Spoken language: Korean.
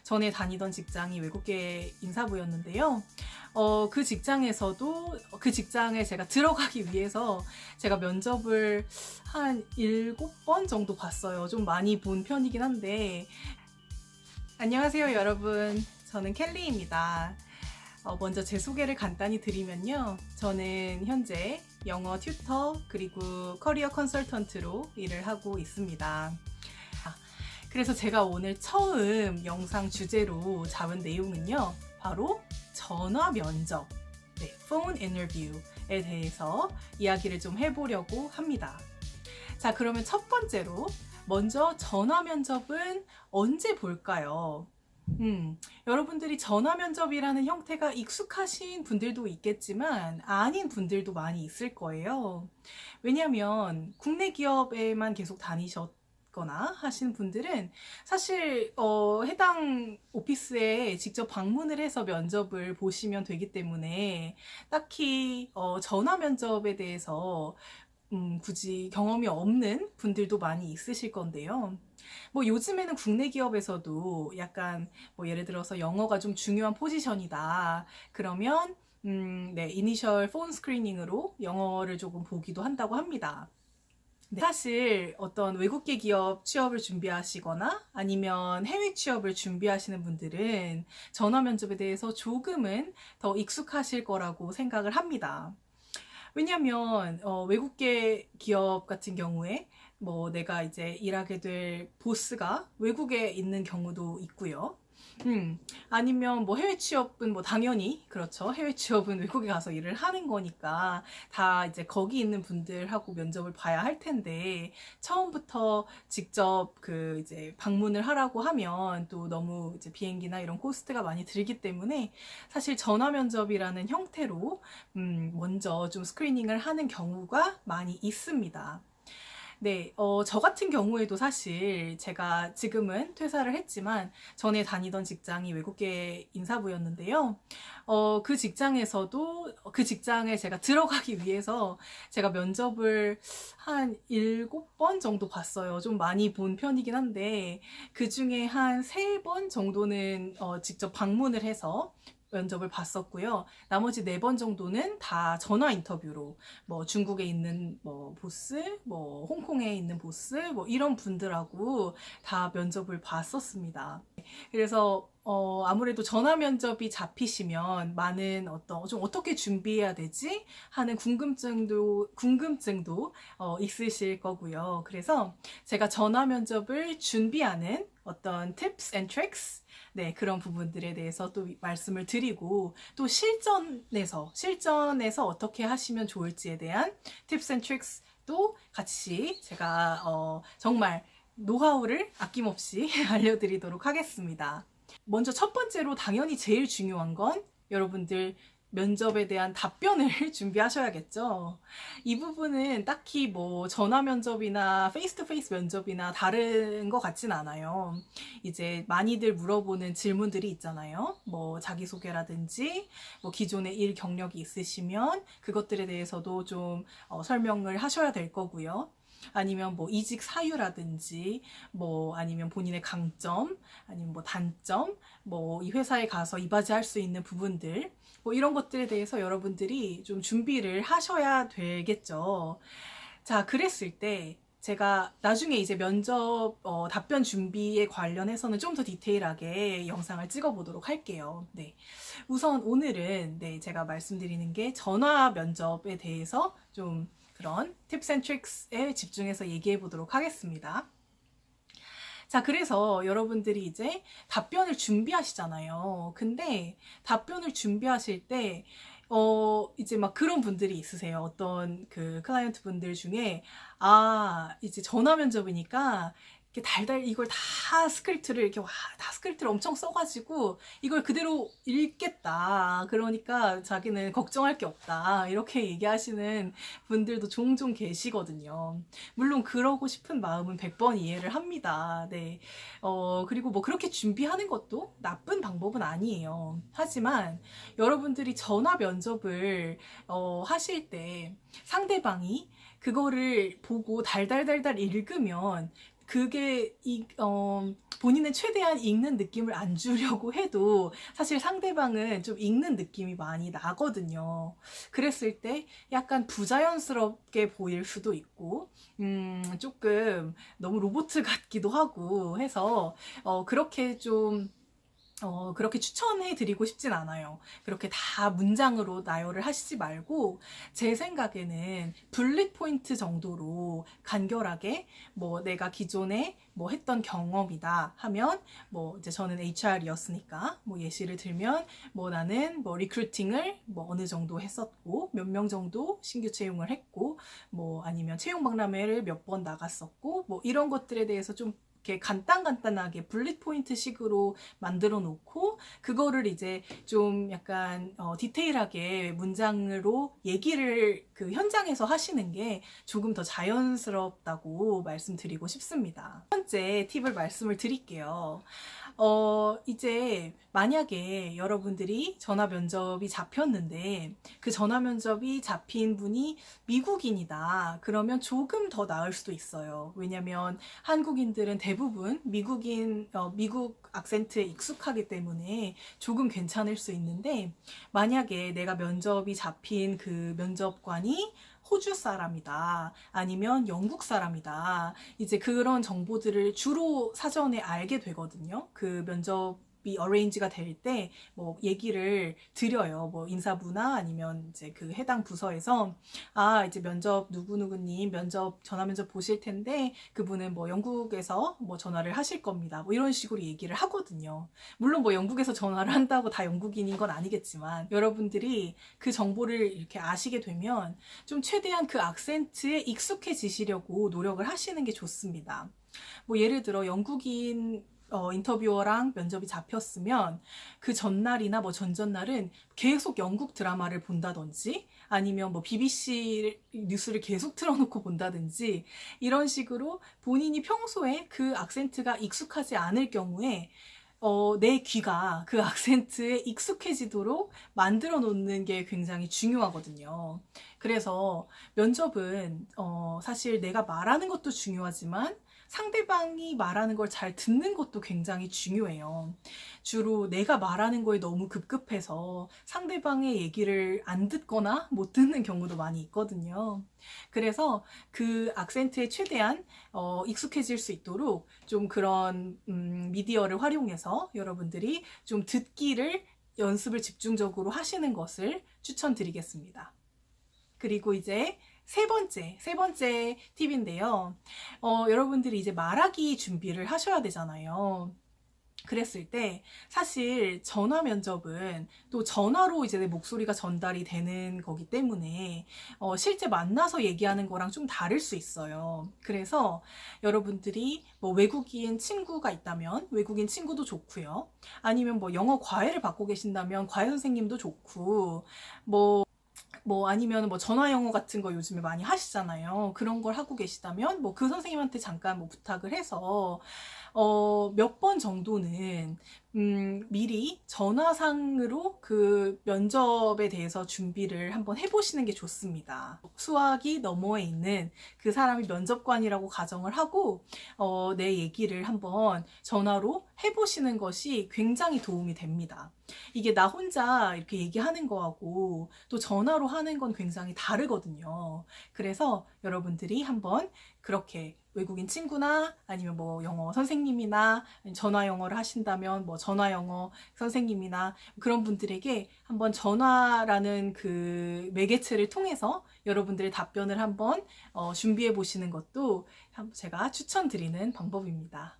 전에 다니던 직장이 외국계 인사부였는데요. 그 직장에서도 그 직장에 제가 들어가기 위해서 제가 면접을 한 7번 정도 봤어요. 좀 많이 본 편이긴 한데. 안녕하세요, 여러분. 저는 켈리입니다. 먼저 제 소개를 간단히 드리면요. 저는 현재 영어 튜터 그리고 커리어 컨설턴트로 일을 하고 있습니다. 그래서 제가 오늘 처음 영상 주제로 잡은 내용은요. 바로 전화 면접, phone interview에 대해서 이야기를 좀 해보려고 합니다. 자, 그러면 첫 번째로 먼저 전화 면접은 언제 볼까요? 여러분들이 전화 면접이라는 형태가 익숙하신 분들도 있겠지만 아닌 분들도 많이 있을 거예요. 왜냐하면 국내 기업에만 계속 다니셨거나 하시는 분들은 사실 해당 오피스에 직접 방문을 해서 면접을 보시면 되기 때문에 딱히 전화 면접에 대해서 굳이 경험이 없는 분들도 많이 있으실 건데요. 뭐 요즘에는 국내 기업에서도 약간 뭐 예를 들어서 영어가 좀 중요한 포지션이다. 그러면 이니셜 폰 스크리닝으로 영어를 조금 보기도 한다고 합니다. 사실 어떤 외국계 기업 취업을 준비하시거나 아니면 해외 취업을 준비하시는 분들은 전화 면접에 대해서 조금은 더 익숙하실 거라고 생각을 합니다. 왜냐면 외국계 기업 같은 경우에 뭐 내가 이제 일하게 될 보스가 외국에 있는 경우도 있고요. 아니면 뭐 해외 취업은 뭐 당연히 그렇죠. 해외 취업은 외국에 가서 일을 하는 거니까 다 이제 거기 있는 분들하고 면접을 봐야 할 텐데 처음부터 직접 그 이제 방문을 하라고 하면 또 너무 이제 비행기나 이런 코스트가 많이 들기 때문에 사실 전화 면접이라는 형태로 먼저 좀 스크리닝을 하는 경우가 많이 있습니다. 네, 저 같은 경우에도 사실 제가 지금은 퇴사를 했지만 전에 다니던 직장이 외국계 인사부였는데요. 그 직장에서도 그 직장에 제가 들어가기 위해서 제가 면접을 한 7번 정도 봤어요. 좀 많이 본 편이긴 한데 그 중에 한 3번 정도는 직접 방문을 해서 면접을 봤었고요. 나머지 4번 정도는 다 전화 인터뷰로 뭐 중국에 있는 뭐 보스, 뭐 홍콩에 있는 보스, 뭐 이런 분들하고 다 면접을 봤었습니다. 그래서 아무래도 전화 면접이 잡히시면 많은 좀 어떻게 준비해야 되지 하는 궁금증도 있으실 거고요. 그래서 제가 전화 면접을 준비하는 어떤 tips and tricks 그런 부분들에 대해서 또 말씀을 드리고 또 실전에서 어떻게 하시면 좋을지에 대한 tips and tricks도 같이 제가 정말 노하우를 아낌없이 알려드리도록 하겠습니다. 먼저 첫 번째로 당연히 제일 중요한 건 여러분들 면접에 대한 답변을 준비하셔야겠죠. 이 부분은 딱히 뭐 전화 면접이나 페이스 투 페이스 면접이나 다른 것 같진 않아요. 이제 많이들 물어보는 질문들이 있잖아요. 뭐 자기소개라든지 뭐 기존의 일 경력이 있으시면 그것들에 대해서도 좀 설명을 하셔야 될 거고요. 아니면 뭐 이직 사유라든지 뭐 아니면 본인의 강점 아니면 뭐 단점 뭐 이 회사에 가서 이바지할 수 있는 부분들 뭐 이런 것들에 대해서 여러분들이 좀 준비를 하셔야 되겠죠. 자, 그랬을 때 제가 나중에 이제 면접 답변 준비에 관련해서는 좀 더 디테일하게 영상을 찍어 보도록 할게요. 네. 우선 오늘은 제가 말씀드리는 게 전화 면접에 대해서 좀 그런 팁스 앤 트릭스에 집중해서 얘기해 보도록 하겠습니다. 자, 그래서 여러분들이 이제 답변을 준비하시잖아요. 근데 답변을 준비하실 때 이제 막 그런 분들이 있으세요. 어떤 그 클라이언트 분들 중에 이제 전화 면접이니까 이걸 다 스크립트를 다 스크립트를 엄청 써가지고 이걸 그대로 읽겠다. 그러니까 자기는 걱정할 게 없다. 이렇게 얘기하시는 분들도 종종 계시거든요. 물론 그러고 싶은 마음은 100번 이해를 합니다. 네. 그리고 뭐 그렇게 준비하는 것도 나쁜 방법은 아니에요. 하지만 여러분들이 전화 면접을 하실 때 상대방이 그거를 보고 달달달달 읽으면 그게 본인은 최대한 읽는 느낌을 안 주려고 해도 사실 상대방은 좀 읽는 느낌이 많이 나거든요. 그랬을 때 약간 부자연스럽게 보일 수도 있고, 조금 너무 로봇 같기도 하고 해서, 그렇게 좀 그렇게 추천해 드리고 싶진 않아요. 그렇게 다 문장으로 나열을 하시지 말고, 제 생각에는 블릿 포인트 정도로 간결하게, 뭐 내가 기존에 뭐 했던 경험이다 하면, 뭐 이제 저는 HR이었으니까, 뭐 예시를 들면, 뭐 나는 뭐 리크루팅을 뭐 어느 정도 했었고, 몇 명 정도 신규 채용을 했고, 뭐 아니면 채용 박람회를 몇 번 나갔었고, 뭐 이런 것들에 대해서 좀 이렇게 간단하게 블릿 포인트 식으로 만들어 놓고, 그거를 이제 좀 약간 디테일하게 문장으로 얘기를 그 현장에서 하시는 게 조금 더 자연스럽다고 말씀드리고 싶습니다. 첫 번째 팁을 말씀을 드릴게요. 이제 만약에 여러분들이 전화 면접이 잡혔는데, 그 전화 면접이 잡힌 분이 미국인이다. 그러면 조금 더 나을 수도 있어요. 왜냐면 한국인들은 대부분 미국 악센트에 익숙하기 때문에 조금 괜찮을 수 있는데, 만약에 내가 면접이 잡힌 그 면접관이 호주 사람이다, 아니면 영국 사람이다, 이제 그런 정보들을 주로 사전에 알게 되거든요. 그 면접이 어레인지가 될 때 뭐 얘기를 드려요. 뭐 인사부나 아니면 이제 그 해당 부서에서, 이제 면접 누구누구님 전화 면접 보실 텐데, 그분은 뭐 영국에서 뭐 전화를 하실 겁니다, 뭐 이런 식으로 얘기를 하거든요. 물론 뭐 영국에서 전화를 한다고 다 영국인인 건 아니겠지만, 여러분들이 그 정보를 이렇게 아시게 되면 좀 최대한 그 악센트에 익숙해지시려고 노력을 하시는 게 좋습니다. 뭐 예를 들어 영국인 인터뷰어랑 면접이 잡혔으면, 그 전날이나 뭐 전전날은 계속 영국 드라마를 본다든지, 아니면 뭐 BBC 뉴스를 계속 틀어놓고 본다든지, 이런 식으로 본인이 평소에 그 악센트가 익숙하지 않을 경우에 내 귀가 그 악센트에 익숙해지도록 만들어 놓는 게 굉장히 중요하거든요. 그래서 면접은 사실 내가 말하는 것도 중요하지만, 상대방이 말하는 걸 잘 듣는 것도 굉장히 중요해요. 주로 내가 말하는 거에 너무 급급해서 상대방의 얘기를 안 듣거나 못 듣는 경우도 많이 있거든요. 그래서 그 악센트에 최대한 익숙해질 수 있도록 좀 그런 미디어를 활용해서 여러분들이 좀 듣기를 연습을 집중적으로 하시는 것을 추천드리겠습니다. 그리고 이제 세 번째 팁인데요. 여러분들이 이제 말하기 준비를 하셔야 되잖아요. 그랬을 때 사실 전화 면접은 또 전화로 이제 내 목소리가 전달이 되는 거기 때문에 실제 만나서 얘기하는 거랑 좀 다를 수 있어요. 그래서 여러분들이 뭐 외국인 친구가 있다면 외국인 친구도 좋고요. 아니면 뭐 영어 과외를 받고 계신다면 과외 선생님도 좋고, 뭐 아니면 뭐 전화 영어 같은 거 요즘에 많이 하시잖아요. 그런 걸 하고 계시다면 뭐 그 선생님한테 잠깐 뭐 부탁을 해서 몇 번 정도는 미리 전화상으로 그 면접에 대해서 준비를 한번 해보시는 게 좋습니다. 수화기 너머에 있는 그 사람이 면접관이라고 가정을 하고 내 얘기를 한번 전화로 해보시는 것이 굉장히 도움이 됩니다. 이게 나 혼자 이렇게 얘기하는 거하고 또 전화로 하는 건 굉장히 다르거든요. 그래서 여러분들이 한번 그렇게 외국인 친구나 아니면 뭐 영어 선생님이나 전화 영어를 하신다면 뭐 전화 영어 선생님이나 그런 분들에게 한번 전화라는 그 매개체를 통해서 여러분들의 답변을 한번 준비해 보시는 것도 제가 추천드리는 방법입니다.